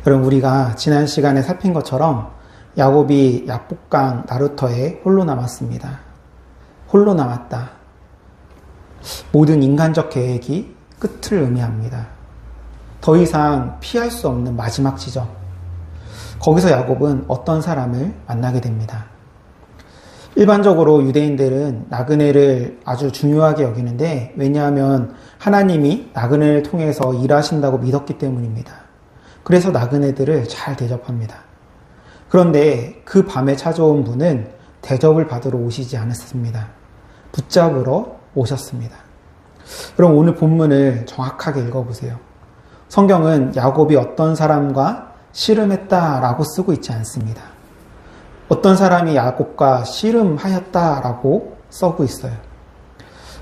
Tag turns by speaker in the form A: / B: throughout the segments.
A: 그럼 우리가 지난 시간에 살핀 것처럼 야곱이 야복강 나루터에 홀로 남았습니다. 홀로 남았다. 모든 인간적 계획이 끝을 의미합니다. 더 이상 피할 수 없는 마지막 지점. 거기서 야곱은 어떤 사람을 만나게 됩니다. 일반적으로 유대인들은 나그네를 아주 중요하게 여기는데, 왜냐하면 하나님이 나그네를 통해서 일하신다고 믿었기 때문입니다. 그래서 나그네들을 잘 대접합니다. 그런데 그 밤에 찾아온 분은 대접을 받으러 오시지 않았습니다. 붙잡으러 오셨습니다. 그럼 오늘 본문을 정확하게 읽어보세요. 성경은 야곱이 어떤 사람과 씨름했다라고 쓰고 있지 않습니다. 어떤 사람이 야곱과 씨름하였다라고 써고 있어요.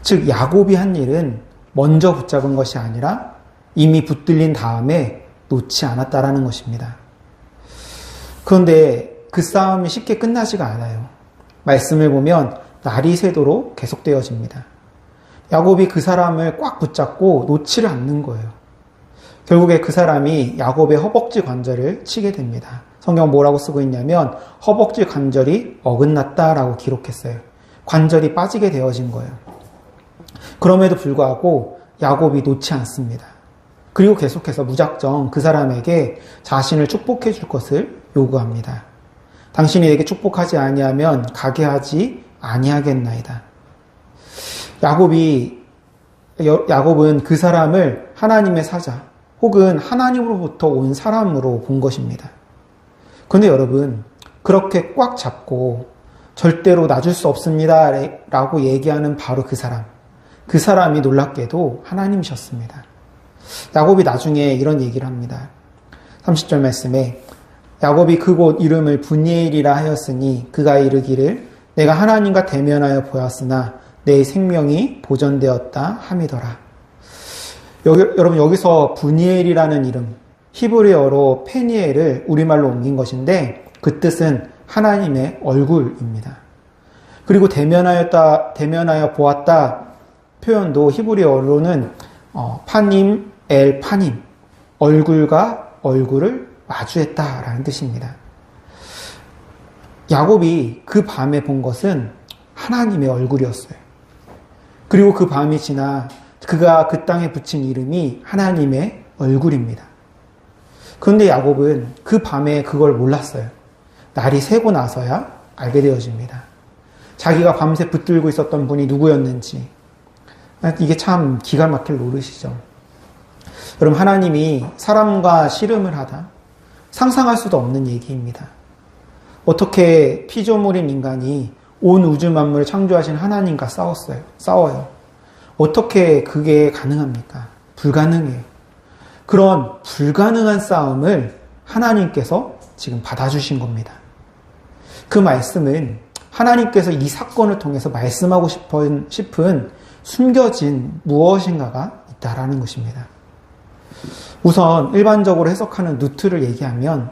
A: 즉 야곱이 한 일은 먼저 붙잡은 것이 아니라 이미 붙들린 다음에 놓지 않았다라는 것입니다. 그런데 그 싸움이 쉽게 끝나지가 않아요. 말씀을 보면 날이 새도록 계속되어집니다. 야곱이 그 사람을 꽉 붙잡고 놓지를 않는 거예요. 결국에 그 사람이 야곱의 허벅지 관절을 치게 됩니다. 성경 뭐라고 쓰고 있냐면 허벅지 관절이 어긋났다라고 기록했어요. 관절이 빠지게 되어진 거예요. 그럼에도 불구하고 야곱이 놓지 않습니다. 그리고 계속해서 무작정 그 사람에게 자신을 축복해 줄 것을 요구합니다. 당신이 내게 축복하지 아니하면 가게 하지 아니하겠나이다. 야곱은 그 사람을 하나님의 사자 혹은 하나님으로부터 온 사람으로 본 것입니다. 그런데 여러분, 그렇게 꽉 잡고 절대로 놔줄 수 없습니다 라고 얘기하는 바로 그 사람이 놀랍게도 하나님이셨습니다. 야곱이 나중에 이런 얘기를 합니다. 30절 말씀에 야곱이 그곳 이름을 분이엘이라 하였으니 그가 이르기를 내가 하나님과 대면하여 보았으나 내 생명이 보존되었다 함이더라. 여러분, 여기서 분이엘이라는 이름, 히브리어로 페니엘을 우리말로 옮긴 것인데 그 뜻은 하나님의 얼굴입니다. 그리고 대면하여 보았다 표현도 히브리어로는 파님, 엘 파님, 얼굴과 얼굴을 마주했다라는 뜻입니다. 야곱이 그 밤에 본 것은 하나님의 얼굴이었어요. 그리고 그 밤이 지나 그가 그 땅에 붙인 이름이 하나님의 얼굴입니다. 그런데 야곱은 그 밤에 그걸 몰랐어요. 날이 새고 나서야 알게 되어집니다. 자기가 밤새 붙들고 있었던 분이 누구였는지. 이게 참 기가 막힐 노릇이죠. 여러분, 하나님이 사람과 씨름을 하다 상상할 수도 없는 얘기입니다. 어떻게 피조물인 인간이 온 우주 만물을 창조하신 하나님과 싸워요. 어떻게 그게 가능합니까? 불가능해요. 그런 불가능한 싸움을 하나님께서 지금 받아주신 겁니다. 그 말씀은 하나님께서 이 사건을 통해서 말씀하고 싶은 숨겨진 무엇인가가 있다라는 것입니다. 우선 일반적으로 해석하는 루트를 얘기하면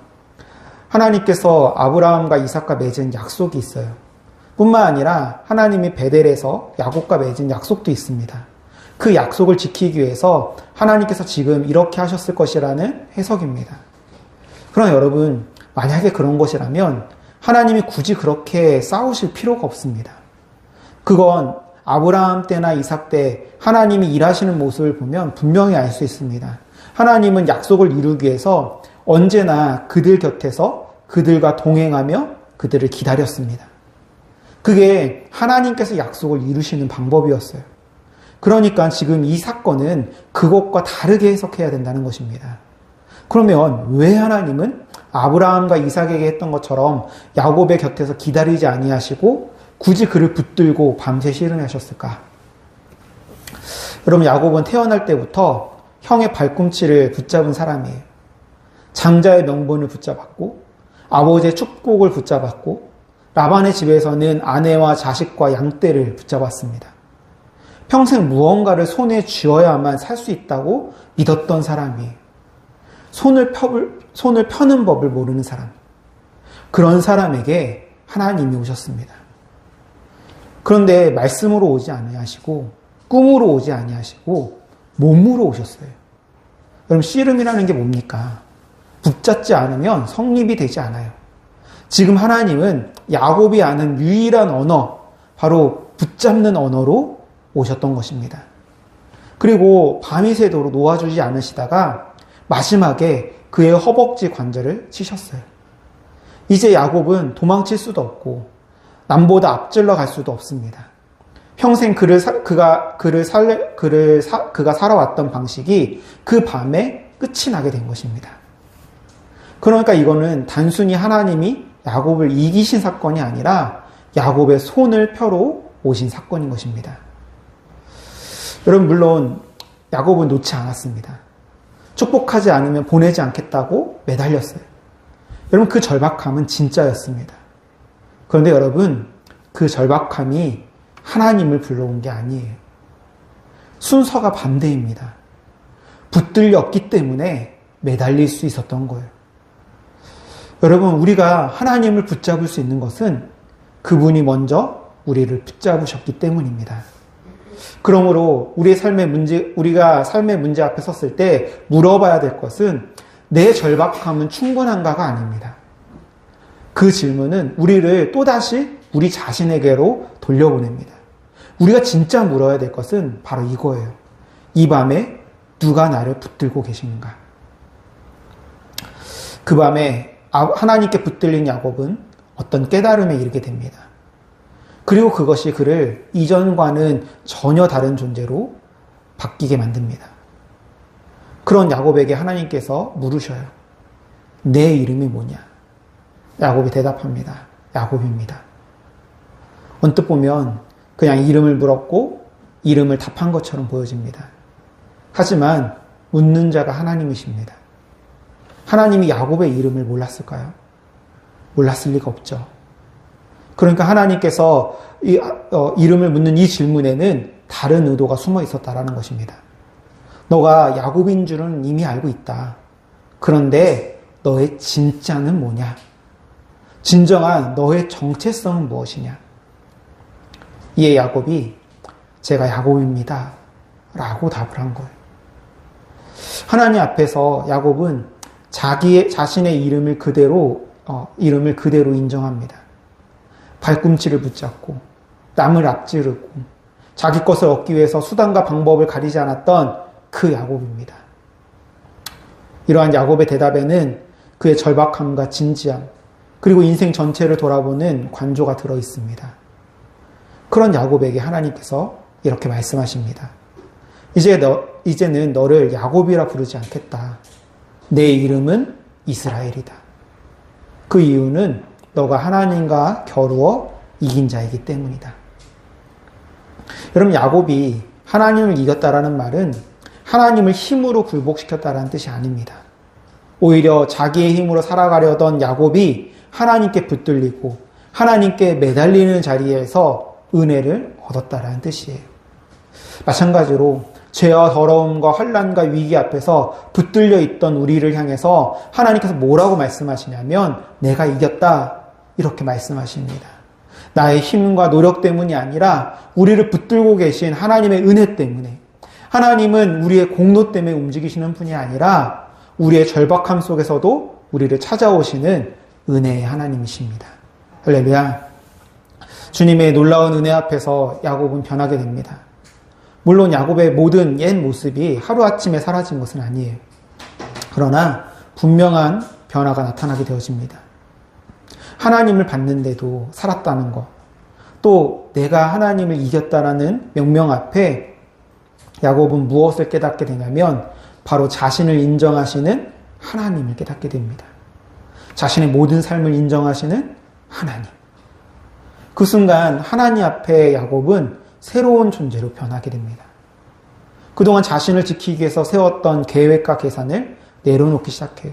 A: 하나님께서 아브라함과 이삭과 맺은 약속이 있어요. 뿐만 아니라 하나님이 베델에서 야곱과 맺은 약속도 있습니다. 그 약속을 지키기 위해서 하나님께서 지금 이렇게 하셨을 것이라는 해석입니다. 그러나 여러분, 만약에 그런 것이라면 하나님이 굳이 그렇게 싸우실 필요가 없습니다. 그건 아브라함 때나 이삭 때 하나님이 일하시는 모습을 보면 분명히 알 수 있습니다. 하나님은 약속을 이루기 위해서 언제나 그들 곁에서 그들과 동행하며 그들을 기다렸습니다. 그게 하나님께서 약속을 이루시는 방법이었어요. 그러니까 지금 이 사건은 그것과 다르게 해석해야 된다는 것입니다. 그러면 왜 하나님은 아브라함과 이삭에게 했던 것처럼 야곱의 곁에서 기다리지 아니하시고 굳이 그를 붙들고 밤새 씨름하셨을까? 여러분, 야곱은 태어날 때부터 형의 발꿈치를 붙잡은 사람이에요. 장자의 명분을 붙잡았고 아버지의 축복을 붙잡았고 라반의 집에서는 아내와 자식과 양떼를 붙잡았습니다. 평생 무언가를 손에 쥐어야만 살 수 있다고 믿었던 사람이에요. 손을 펴는 법을 모르는 사람. 그런 사람에게 하나님이 오셨습니다. 그런데 말씀으로 오지 아니하시고 꿈으로 오지 아니하시고 몸으로 오셨어요. 여러분, 씨름이라는 게 뭡니까? 붙잡지 않으면 성립이 되지 않아요. 지금 하나님은 야곱이 아는 유일한 언어, 바로 붙잡는 언어로 오셨던 것입니다. 그리고 밤이 새도록 놓아주지 않으시다가 마지막에 그의 허벅지 관절을 치셨어요. 이제 야곱은 도망칠 수도 없고 남보다 앞질러 갈 수도 없습니다. 평생 그가 살아왔던 방식이 그 밤에 끝이 나게 된 것입니다. 그러니까 이거는 단순히 하나님이 야곱을 이기신 사건이 아니라 야곱의 손을 펴러 오신 사건인 것입니다. 여러분, 물론 야곱은 놓지 않았습니다. 축복하지 않으면 보내지 않겠다고 매달렸어요. 여러분, 그 절박함은 진짜였습니다. 그런데 여러분, 그 절박함이 하나님을 불러온 게 아니에요. 순서가 반대입니다. 붙들렸기 때문에 매달릴 수 있었던 거예요. 여러분, 우리가 하나님을 붙잡을 수 있는 것은 그분이 먼저 우리를 붙잡으셨기 때문입니다. 그러므로 우리가 삶의 문제 앞에 섰을 때 물어봐야 될 것은 내 절박함은 충분한가가 아닙니다. 그 질문은 우리를 또다시 우리 자신에게로 돌려보냅니다. 우리가 진짜 물어야 될 것은 바로 이거예요. 이 밤에 누가 나를 붙들고 계신가? 그 밤에 하나님께 붙들린 야곱은 어떤 깨달음에 이르게 됩니다. 그리고 그것이 그를 이전과는 전혀 다른 존재로 바뀌게 만듭니다. 그런 야곱에게 하나님께서 물으셔요. 내 이름이 뭐냐? 야곱이 대답합니다. 야곱입니다. 언뜻 보면 그냥 이름을 물었고 이름을 답한 것처럼 보여집니다. 하지만 묻는 자가 하나님이십니다. 하나님이 야곱의 이름을 몰랐을까요? 몰랐을 리가 없죠. 그러니까 하나님께서 이름을 묻는 이 질문에는 다른 의도가 숨어 있었다라는 것입니다. 너가 야곱인 줄은 이미 알고 있다. 그런데 너의 진짜는 뭐냐? 진정한 너의 정체성은 무엇이냐? 이에 야곱이 제가 야곱입니다. 라고 답을 한 거예요. 하나님 앞에서 야곱은 자신의 이름을 그대로 인정합니다. 발꿈치를 붙잡고 남을 앞지르고 자기 것을 얻기 위해서 수단과 방법을 가리지 않았던 그 야곱입니다. 이러한 야곱의 대답에는 그의 절박함과 진지함, 그리고 인생 전체를 돌아보는 관조가 들어 있습니다. 그런 야곱에게 하나님께서 이렇게 말씀하십니다. 이제는 너를 야곱이라 부르지 않겠다. 내 이름은 이스라엘이다. 그 이유는 너가 하나님과 겨루어 이긴 자이기 때문이다. 여러분, 야곱이 하나님을 이겼다라는 말은 하나님을 힘으로 굴복시켰다라는 뜻이 아닙니다. 오히려 자기의 힘으로 살아가려던 야곱이 하나님께 붙들리고 하나님께 매달리는 자리에서 은혜를 얻었다라는 뜻이에요. 마찬가지로 죄와 더러움과 환난과 위기 앞에서 붙들려 있던 우리를 향해서 하나님께서 뭐라고 말씀하시냐면 내가 이겼다 이렇게 말씀하십니다. 나의 힘과 노력 때문이 아니라 우리를 붙들고 계신 하나님의 은혜 때문에, 하나님은 우리의 공로 때문에 움직이시는 분이 아니라 우리의 절박함 속에서도 우리를 찾아오시는 은혜의 하나님이십니다. 할렐루야. 주님의 놀라운 은혜 앞에서 야곱은 변하게 됩니다. 물론 야곱의 모든 옛 모습이 하루아침에 사라진 것은 아니에요. 그러나 분명한 변화가 나타나게 되어집니다. 하나님을 봤는데도 살았다는 것, 또 내가 하나님을 이겼다라는 명명 앞에 야곱은 무엇을 깨닫게 되냐면 바로 자신을 인정하시는 하나님을 깨닫게 됩니다. 자신의 모든 삶을 인정하시는 하나님. 그 순간 하나님 앞에 야곱은 새로운 존재로 변하게 됩니다. 그동안 자신을 지키기 위해서 세웠던 계획과 계산을 내려놓기 시작해요.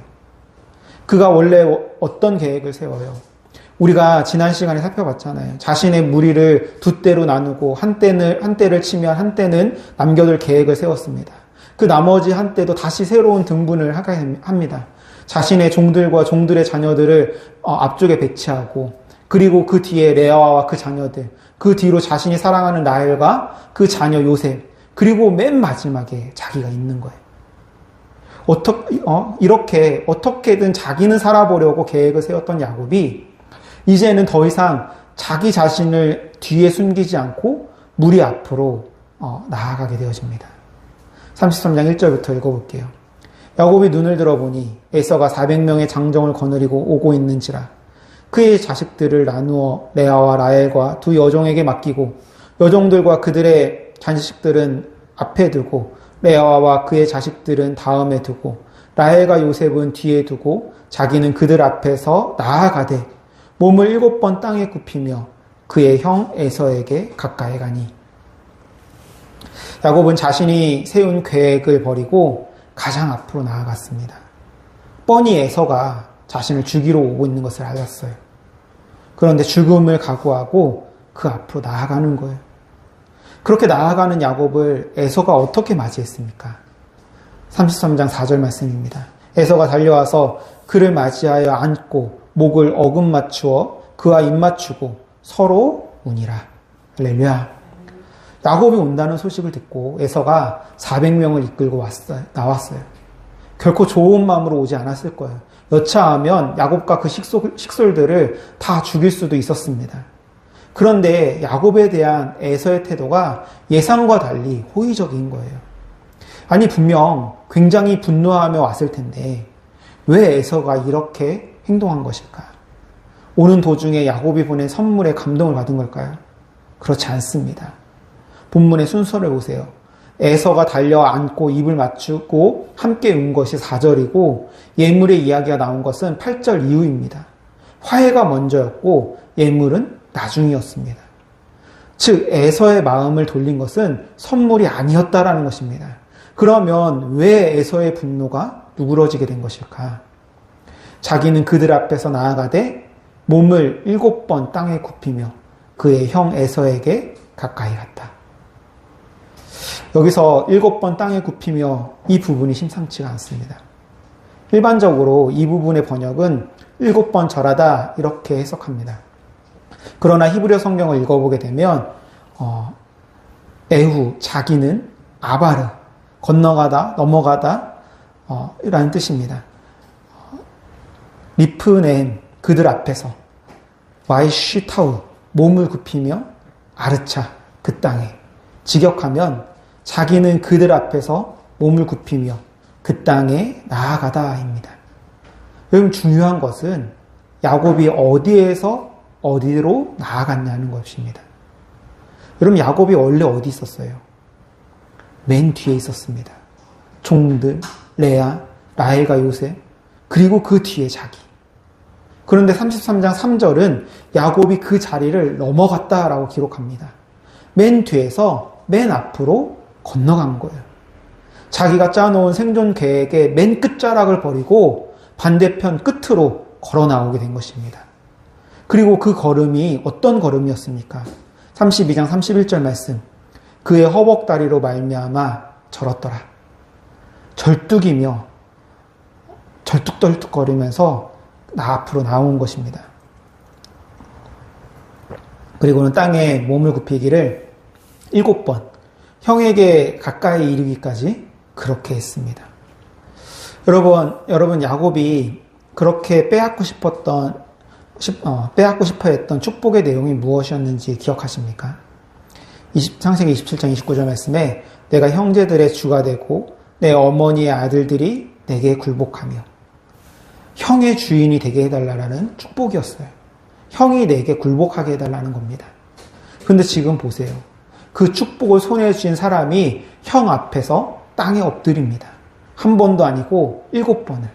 A: 그가 원래 어떤 계획을 세워요? 우리가 지난 시간에 살펴봤잖아요. 자신의 무리를 두 때로 나누고 한때를 치면 한때는 남겨둘 계획을 세웠습니다. 그 나머지 한때도 다시 새로운 등분을 하게 합니다. 자신의 종들과 종들의 자녀들을 앞쪽에 배치하고, 그리고 그 뒤에 레아와 그 자녀들, 그 뒤로 자신이 사랑하는 라헬과 그 자녀 요셉, 그리고 맨 마지막에 자기가 있는 거예요. 이렇게 어떻게든 자기는 살아보려고 계획을 세웠던 야곱이 이제는 더 이상 자기 자신을 뒤에 숨기지 않고 무리 앞으로 나아가게 되어집니다. 33장 1절부터 읽어볼게요. 야곱이 눈을 들어보니 에서가 400명의 장정을 거느리고 오고 있는지라. 그의 자식들을 나누어 레아와 라헬과 두 여종에게 맡기고 여종들과 그들의 자식들은 앞에 두고 레아와 그의 자식들은 다음에 두고 라헬과 요셉은 뒤에 두고 자기는 그들 앞에서 나아가되 몸을 7번 땅에 굽히며 그의 형 에서에게 가까이 가니. 야곱은 자신이 세운 계획을 버리고 가장 앞으로 나아갔습니다. 뻔히 에서가 자신을 죽이러 오고 있는 것을 알았어요. 그런데 죽음을 각오하고 그 앞으로 나아가는 거예요. 그렇게 나아가는 야곱을 에서가 어떻게 맞이했습니까? 33장 4절 말씀입니다. 에서가 달려와서 그를 맞이하여 안고 목을 어금 맞추어 그와 입 맞추고 서로 우니라. 할렐루야. 야곱이 온다는 소식을 듣고 에서가 400명을 이끌고 나왔어요. 결코 좋은 마음으로 오지 않았을 거예요. 여차하면 야곱과 그 식솔들을 다 죽일 수도 있었습니다. 그런데 야곱에 대한 에서의 태도가 예상과 달리 호의적인 거예요. 아니, 분명 굉장히 분노하며 왔을 텐데 왜 에서가 이렇게 행동한 것일까? 오는 도중에 야곱이 보낸 선물에 감동을 받은 걸까요? 그렇지 않습니다. 본문의 순서를 보세요. 에서가 달려 안고 입을 맞추고 함께 운 것이 4절이고 예물의 이야기가 나온 것은 8절 이후입니다. 화해가 먼저였고 예물은 나중이었습니다. 즉 에서의 마음을 돌린 것은 선물이 아니었다라는 것입니다. 그러면 왜 에서의 분노가 누그러지게 된 것일까? 자기는 그들 앞에서 나아가되 몸을 7번 땅에 굽히며 그의 형 에서에게 가까이 갔다. 여기서 7번 땅에 굽히며 이 부분이 심상치가 않습니다. 일반적으로 이 부분의 번역은 7번 절하다 이렇게 해석합니다. 그러나 히브리어 성경을 읽어보게 되면 에후, 자기는 아바르, 건너가다, 넘어가다 라는 뜻입니다. 리프넴, 그들 앞에서 와이쉬타우, 몸을 굽히며 아르차, 그 땅에 직역하면 자기는 그들 앞에서 몸을 굽히며 그 땅에 나아가다입니다. 여러분, 중요한 것은 야곱이 어디에서 어디로 나아갔냐는 것입니다. 여러분, 야곱이 원래 어디 있었어요? 맨 뒤에 있었습니다. 종들, 레아, 라헬과 요셉, 그리고 그 뒤에 자기. 그런데 33장 3절은 야곱이 그 자리를 넘어갔다라고 기록합니다. 맨 뒤에서 맨 앞으로 건너간 거예요. 자기가 짜놓은 생존 계획의 맨 끝자락을 버리고 반대편 끝으로 걸어 나오게 된 것입니다. 그리고 그 걸음이 어떤 걸음이었습니까? 32장 31절 말씀. 그의 허벅다리로 말미암아 절었더라. 절뚝이며 절뚝떨뚝거리면서 앞으로 나온 것입니다. 그리고는 땅에 몸을 굽히기를 7번 형에게 가까이 이르기까지 그렇게 했습니다. 여러분 야곱이 그렇게 빼앗고 싶어 했던 축복의 내용이 무엇이었는지 기억하십니까? 창세기 27장 29절 말씀에 내가 형제들의 주가 되고 내 어머니의 아들들이 내게 굴복하며 형의 주인이 되게 해달라는 축복이었어요. 형이 내게 굴복하게 해달라는 겁니다. 근데 지금 보세요. 그 축복을 손에 쥔 사람이 형 앞에서 땅에 엎드립니다. 한 번도 아니고 7번을.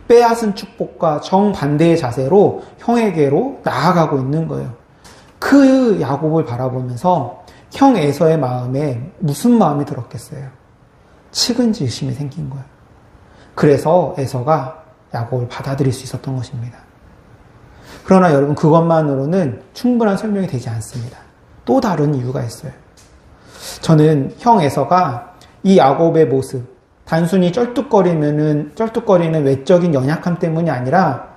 A: 빼앗은 축복과 정반대의 자세로 형에게로 나아가고 있는 거예요. 그 야곱을 바라보면서 형 에서의 마음에 무슨 마음이 들었겠어요? 측은지심이 생긴 거예요. 그래서 에서가 야곱을 받아들일 수 있었던 것입니다. 그러나 여러분, 그것만으로는 충분한 설명이 되지 않습니다. 또 다른 이유가 있어요. 저는 형 에서가 이 야곱의 모습, 단순히 쩔뚝거리는 외적인 연약함 때문이 아니라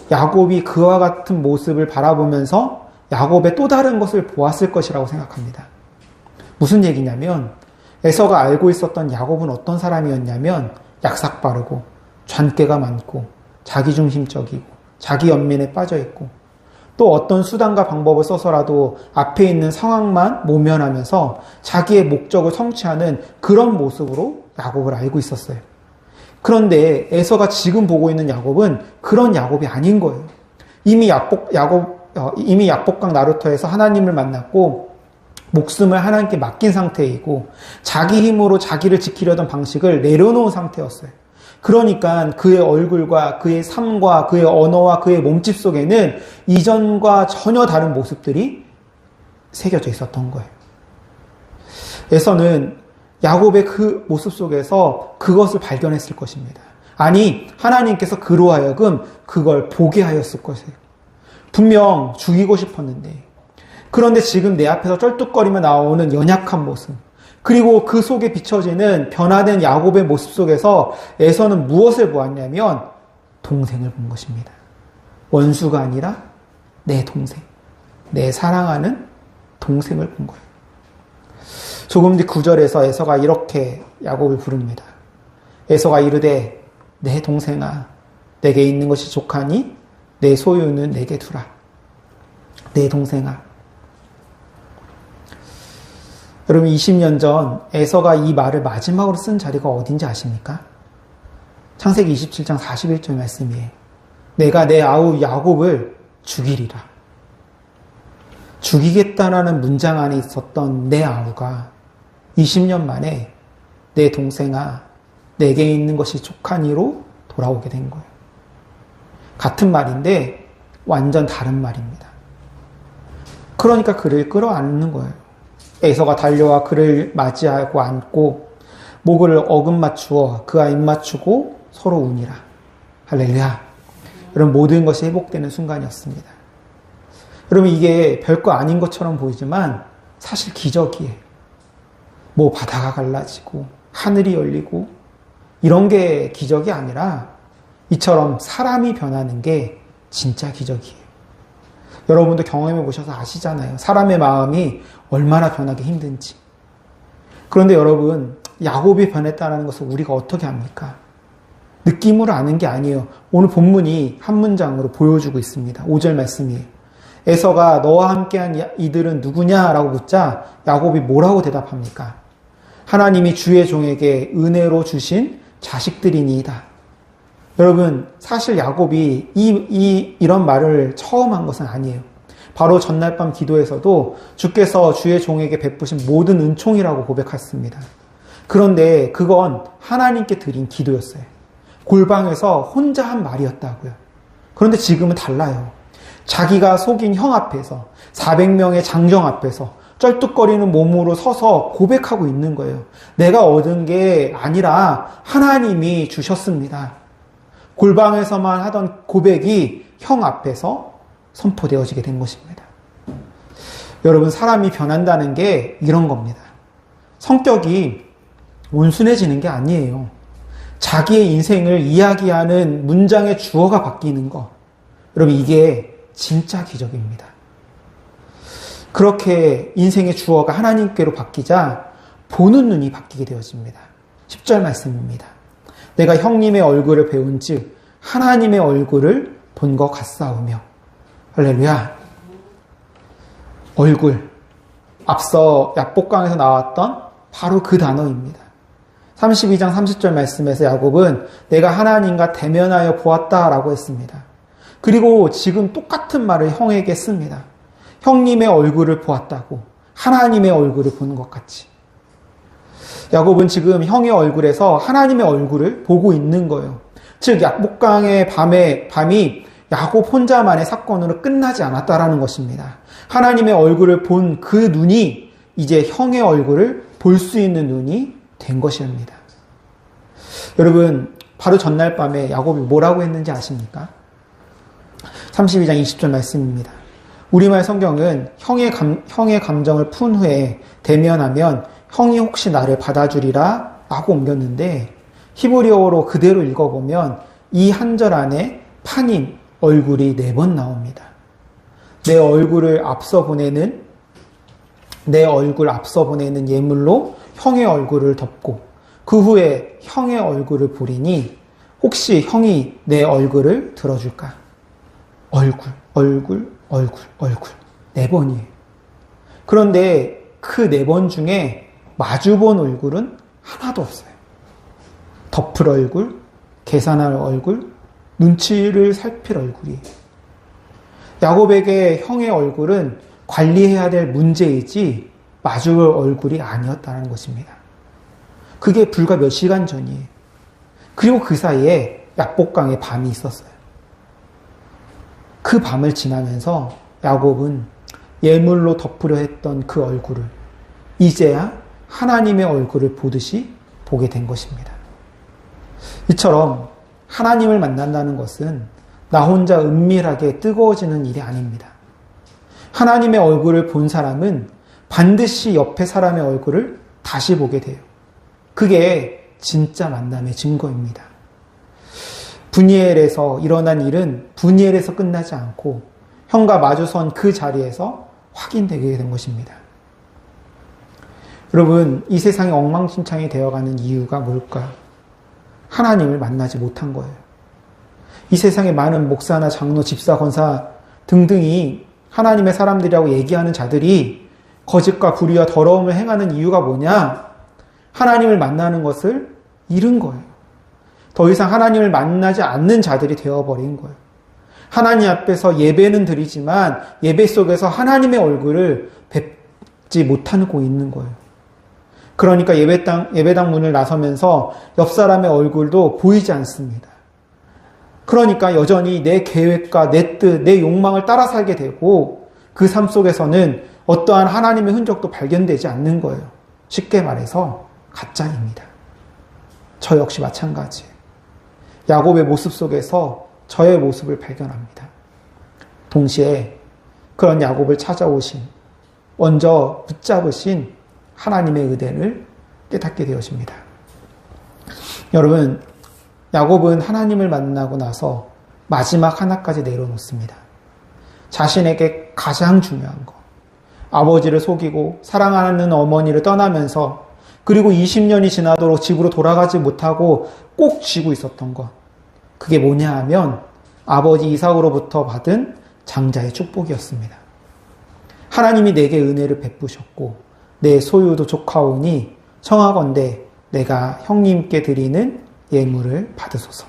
A: 야곱이 그와 같은 모습을 바라보면서 야곱의 또 다른 것을 보았을 것이라고 생각합니다. 무슨 얘기냐면 에서가 알고 있었던 야곱은 어떤 사람이었냐면 약삭 빠르고 잔꾀가 많고 자기중심적이고 자기 연민에 빠져있고 또 어떤 수단과 방법을 써서라도 앞에 있는 상황만 모면하면서 자기의 목적을 성취하는 그런 모습으로 야곱을 알고 있었어요. 그런데 에서가 지금 보고 있는 야곱은 그런 야곱이 아닌 거예요. 이미 약복강 나루터에서 하나님을 만났고 목숨을 하나님께 맡긴 상태이고 자기 힘으로 자기를 지키려던 방식을 내려놓은 상태였어요. 그러니까 그의 얼굴과 그의 삶과 그의 언어와 그의 몸짓 속에는 이전과 전혀 다른 모습들이 새겨져 있었던 거예요. 에서는 야곱의 그 모습 속에서 그것을 발견했을 것입니다. 아니, 하나님께서 그로 하여금 그걸 보게 하였을 것이에요. 분명 죽이고 싶었는데, 그런데 지금 내 앞에서 쩔뚝거리며 나오는 연약한 모습, 그리고 그 속에 비춰지는 변화된 야곱의 모습 속에서 에서는 무엇을 보았냐면 동생을 본 것입니다. 원수가 아니라 내 동생, 내 사랑하는 동생을 본 거예요. 조금 뒤 9절에서 에서가 이렇게 야곱을 부릅니다. 에서가 이르되 내 동생아 내게 있는 것이 족하니 내 소유는 내게 두라. 내 동생아. 여러분 20년 전 에서가 이 말을 마지막으로 쓴 자리가 어딘지 아십니까? 창세기 27장 41절 말씀이에요. 내가 내 아우 야곱을 죽이리라. 죽이겠다라는 문장 안에 있었던 내 아우가 20년 만에 내 동생아 내게 있는 것이 족하니로 돌아오게 된 거예요. 같은 말인데 완전 다른 말입니다. 그러니까 그를 끌어안는 거예요. 에서가 달려와 그를 맞이하고 안고 목을 어금 맞추어 그와 입 맞추고 서로 우니라. 할렐루야. 여러분 모든 것이 회복되는 순간이었습니다. 여러분 이게 별거 아닌 것처럼 보이지만 사실 기적이에요. 뭐 바다가 갈라지고 하늘이 열리고 이런 게 기적이 아니라 이처럼 사람이 변하는 게 진짜 기적이에요. 여러분도 경험해 보셔서 아시잖아요. 사람의 마음이 얼마나 변하기 힘든지. 그런데 여러분 야곱이 변했다는 것을 우리가 어떻게 압니까? 느낌으로 아는 게 아니에요. 오늘 본문이 한 문장으로 보여주고 있습니다. 5절 말씀이에요. 에서가 너와 함께한 이들은 누구냐라고 묻자 야곱이 뭐라고 대답합니까? 하나님이 주의 종에게 은혜로 주신 자식들이니이다. 여러분 사실 야곱이 이런 말을 처음 한 것은 아니에요. 바로 전날 밤 기도에서도 주께서 주의 종에게 베푸신 모든 은총이라고 고백했습니다. 그런데 그건 하나님께 드린 기도였어요. 골방에서 혼자 한 말이었다고요. 그런데 지금은 달라요. 자기가 속인 형 앞에서 400명의 장정 앞에서 쩔뚝거리는 몸으로 서서 고백하고 있는 거예요. 내가 얻은 게 아니라 하나님이 주셨습니다. 골방에서만 하던 고백이 형 앞에서 선포되어지게 된 것입니다. 여러분 사람이 변한다는 게 이런 겁니다. 성격이 온순해지는 게 아니에요. 자기의 인생을 이야기하는 문장의 주어가 바뀌는 거. 여러분 이게 진짜 기적입니다. 그렇게 인생의 주어가 하나님께로 바뀌자 보는 눈이 바뀌게 되어집니다. 10절 말씀입니다. 내가 형님의 얼굴을 배운 즉 하나님의 얼굴을 본 것 같사오며. 할렐루야. 얼굴. 앞서 약복강에서 나왔던 바로 그 단어입니다. 32장 30절 말씀에서 야곱은 내가 하나님과 대면하여 보았다라고 했습니다. 그리고 지금 똑같은 말을 형에게 씁니다. 형님의 얼굴을 보았다고. 하나님의 얼굴을 보는 것 같이. 야곱은 지금 형의 얼굴에서 하나님의 얼굴을 보고 있는 거예요. 즉 약복강의 밤이 야곱 혼자만의 사건으로 끝나지 않았다라는 것입니다. 하나님의 얼굴을 본 그 눈이 이제 형의 얼굴을 볼 수 있는 눈이 된 것입니다. 여러분 바로 전날 밤에 야곱이 뭐라고 했는지 아십니까? 32장 20절 말씀입니다. 우리말 성경은 형의 감정을 푼 후에 대면하면 형이 혹시 나를 받아주리라 라고 옮겼는데 히브리어로 그대로 읽어보면 이 한 절 안에 파님 얼굴이 4번 나옵니다. 내 얼굴 앞서 보내는 예물로 형의 얼굴을 덮고 그 후에 형의 얼굴을 보리니 혹시 형이 내 얼굴을 들어줄까? 얼굴. 4번이에요. 그런데 그 4번 중에 마주본 얼굴은 하나도 없어요. 덮을 얼굴, 계산할 얼굴, 눈치를 살필 얼굴이에요. 야곱에게 형의 얼굴은 관리해야 될 문제이지 마주볼 얼굴이 아니었다는 것입니다. 그게 불과 몇 시간 전이에요. 그리고 그 사이에 약복강에 밤이 있었어요. 그 밤을 지나면서 야곱은 예물로 덮으려 했던 그 얼굴을 이제야 하나님의 얼굴을 보듯이 보게 된 것입니다. 이처럼 하나님을 만난다는 것은 나 혼자 은밀하게 뜨거워지는 일이 아닙니다. 하나님의 얼굴을 본 사람은 반드시 옆에 사람의 얼굴을 다시 보게 돼요. 그게 진짜 만남의 증거입니다. 브니엘에서 일어난 일은 브니엘에서 끝나지 않고 형과 마주선 그 자리에서 확인되게 된 것입니다. 여러분, 이 세상이 엉망진창이 되어가는 이유가 뭘까? 하나님을 만나지 못한 거예요. 이 세상에 많은 목사나 장로, 집사, 권사 등등이 하나님의 사람들이라고 얘기하는 자들이 거짓과 불의와 더러움을 행하는 이유가 뭐냐? 하나님을 만나는 것을 잃은 거예요. 더 이상 하나님을 만나지 않는 자들이 되어버린 거예요. 하나님 앞에서 예배는 드리지만 예배 속에서 하나님의 얼굴을 뵙지 못하고 있는 거예요. 그러니까 예배당 문을 나서면서 옆 사람의 얼굴도 보이지 않습니다. 그러니까 여전히 내 계획과 내 뜻, 내 욕망을 따라 살게 되고 그 삶 속에서는 어떠한 하나님의 흔적도 발견되지 않는 거예요. 쉽게 말해서 가짜입니다. 저 역시 마찬가지예요. 야곱의 모습 속에서 저의 모습을 발견합니다. 동시에 그런 야곱을 찾아오신, 먼저 붙잡으신 하나님의 은혜를 깨닫게 되어집니다. 여러분, 야곱은 하나님을 만나고 나서 마지막 하나까지 내려놓습니다. 자신에게 가장 중요한 것, 아버지를 속이고 사랑하는 어머니를 떠나면서 그리고 20년이 지나도록 집으로 돌아가지 못하고 꼭 쥐고 있었던 것, 그게 뭐냐 하면 아버지 이삭으로부터 받은 장자의 축복이었습니다. 하나님이 내게 은혜를 베푸셨고 내 소유도 족하오니 청하건대 내가 형님께 드리는 예물을 받으소서.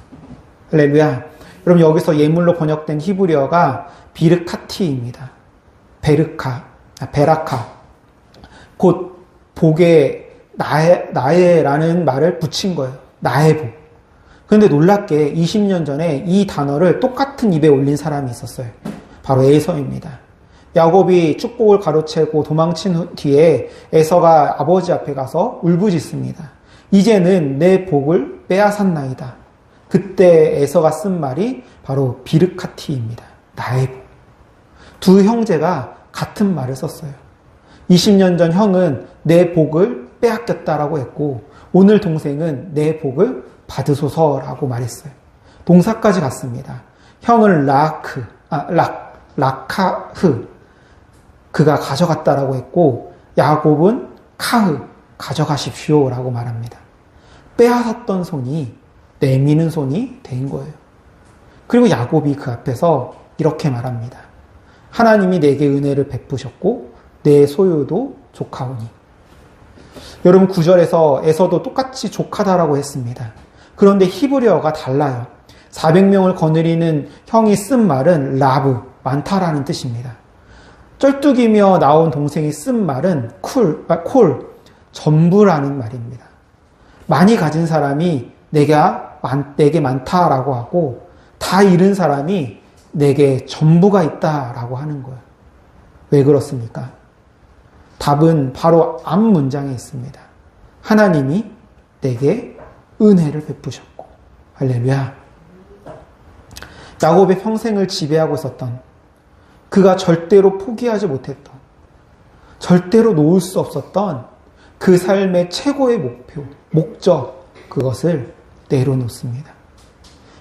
A: 할렐루야. 여러분, 여기서 예물로 번역된 히브리어가 비르카티입니다. 베라카. 곧 복의 나의라는 말을 붙인 거예요. 나의 복. 그런데 놀랍게 20년 전에 이 단어를 똑같은 입에 올린 사람이 있었어요. 바로 에서입니다. 야곱이 축복을 가로채고 도망친 뒤에 에서가 아버지 앞에 가서 울부짖습니다. 이제는 내 복을 빼앗았나이다. 그때 에서가 쓴 말이 바로 비르카티입니다. 나의 복. 두 형제가 같은 말을 썼어요. 20년 전 형은 내 복을 빼앗겼다라고 했고 오늘 동생은 내 복을 받으소서라고 말했어요. 동사까지 같습니다. 형은 라카흐 그가 가져갔다라고 했고 야곱은 카흐 가져가십시오라고 말합니다. 빼앗았던 손이 내미는 손이 된 거예요. 그리고 야곱이 그 앞에서 이렇게 말합니다. 하나님이 내게 은혜를 베푸셨고 내 소유도 족하오니. 여러분, 9절에서 에서도 똑같이 족하다라고 했습니다. 그런데 히브리어가 달라요. 400명을 거느리는 형이 쓴 말은 라브, 많다라는 뜻입니다. 쩔뚝이며 나온 동생이 쓴 말은 콜, 전부라는 말입니다. 많이 가진 사람이 내게 많다라고 하고 다 잃은 사람이 내게 전부가 있다라고 하는 거예요. 왜 그렇습니까? 답은 바로 앞 문장에 있습니다. 하나님이 내게 은혜를 베푸셨고. 할렐루야. 야곱의 평생을 지배하고 있었던, 그가 절대로 포기하지 못했던, 절대로 놓을 수 없었던 그 삶의 최고의 목표, 목적, 그것을 내려놓습니다.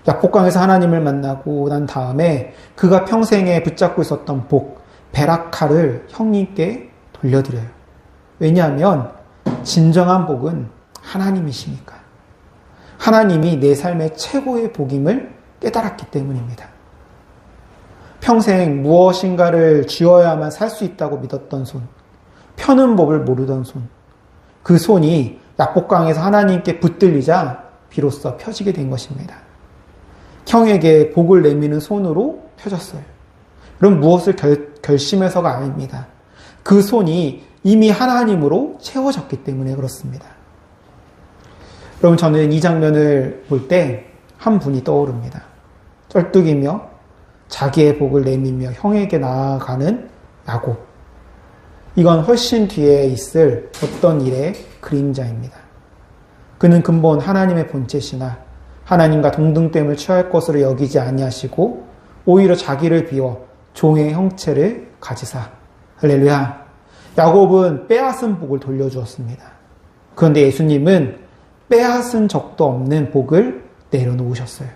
A: 약복강에서 하나님을 만나고 난 다음에 그가 평생에 붙잡고 있었던 복, 베라카를 형님께 돌려드려요. 왜냐하면 진정한 복은 하나님이시니까. 하나님이 내 삶의 최고의 복임을 깨달았기 때문입니다. 평생 무엇인가를 쥐어야만 살 수 있다고 믿었던 손, 펴는 법을 모르던 손, 그 손이 약복강에서 하나님께 붙들리자 비로소 펴지게 된 것입니다. 형에게 복을 내미는 손으로 펴졌어요. 그럼 무엇을 결심해서가 아닙니다. 그 손이 이미 하나님으로 채워졌기 때문에 그렇습니다. 여러분, 저는 이 장면을 볼 때 한 분이 떠오릅니다. 쩔뚝이며 자기의 복을 내밀며 형에게 나아가는 야곱. 이건 훨씬 뒤에 있을 어떤 일의 그림자입니다. 그는 근본 하나님의 본체시나 하나님과 동등됨을 취할 것으로 여기지 아니하시고 오히려 자기를 비워 종의 형체를 가지사. 할렐루야. 야곱은 빼앗은 복을 돌려주었습니다. 그런데 예수님은 빼앗은 적도 없는 복을 내려놓으셨어요.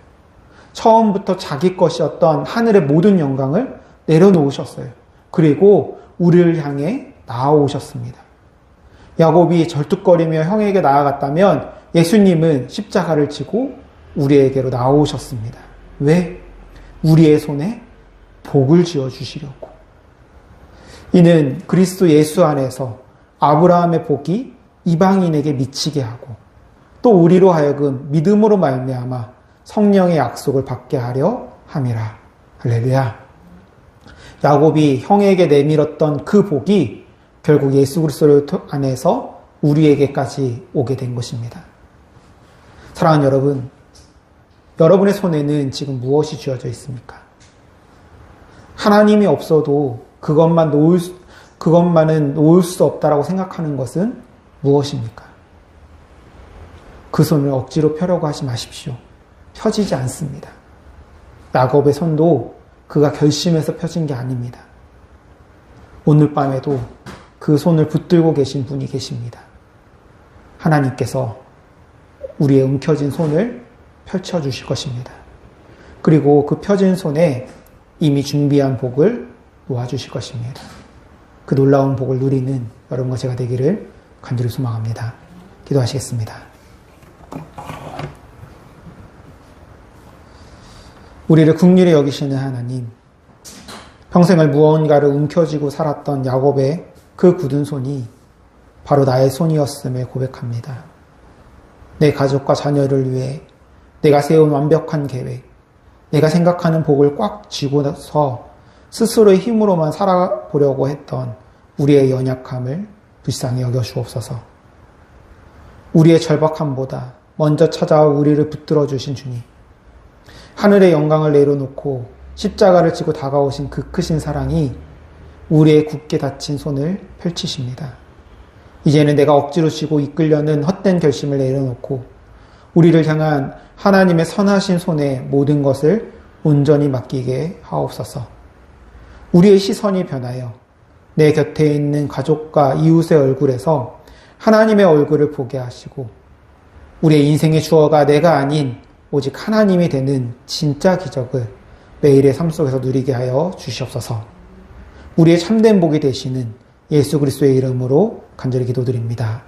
A: 처음부터 자기 것이었던 하늘의 모든 영광을 내려놓으셨어요. 그리고 우리를 향해 나아오셨습니다. 야곱이 절뚝거리며 형에게 나아갔다면 예수님은 십자가를 지고 우리에게로 나아오셨습니다. 왜? 우리의 손에 복을 지어주시려고. 이는 그리스도 예수 안에서 아브라함의 복이 이방인에게 미치게 하고 또 우리로 하여금 믿음으로 말미암아 성령의 약속을 받게 하려 함이라. 할렐루야. 야곱이 형에게 내밀었던 그 복이 결국 예수 그리스도 안에서 우리에게까지 오게 된 것입니다. 사랑하는 여러분, 여러분의 손에는 지금 무엇이 쥐어져 있습니까? 하나님이 없어도 그것만은 놓을 수 없다라고 생각하는 것은 무엇입니까? 그 손을 억지로 펴려고 하지 마십시오. 펴지지 않습니다. 야곱의 손도 그가 결심해서 펴진 게 아닙니다. 오늘 밤에도 그 손을 붙들고 계신 분이 계십니다. 하나님께서 우리의 움켜진 손을 펼쳐주실 것입니다. 그리고 그 펴진 손에 이미 준비한 복을 놓아주실 것입니다. 그 놀라운 복을 누리는 여러분과 제가 되기를 간절히 소망합니다. 기도하시겠습니다. 우리를 긍휼히 여기시는 하나님, 평생을 무언가를 움켜쥐고 살았던 야곱의 그 굳은 손이 바로 나의 손이었음을 고백합니다. 내 가족과 자녀를 위해 내가 세운 완벽한 계획, 내가 생각하는 복을 꽉 쥐고서 스스로의 힘으로만 살아보려고 했던 우리의 연약함을 불쌍히 여겨주옵소서. 우리의 절박함보다 먼저 찾아와 우리를 붙들어 주신 주님, 하늘의 영광을 내려놓고 십자가를 지고 다가오신 그 크신 사랑이 우리의 굳게 닫힌 손을 펼치십니다. 이제는 내가 억지로 쥐고 이끌려는 헛된 결심을 내려놓고 우리를 향한 하나님의 선하신 손에 모든 것을 온전히 맡기게 하옵소서. 우리의 시선이 변하여 내 곁에 있는 가족과 이웃의 얼굴에서 하나님의 얼굴을 보게 하시고 우리의 인생의 주어가 내가 아닌 오직 하나님이 되는 진짜 기적을 매일의 삶 속에서 누리게 하여 주시옵소서. 우리의 참된 복이 되시는 예수 그리스도의 이름으로 간절히 기도드립니다.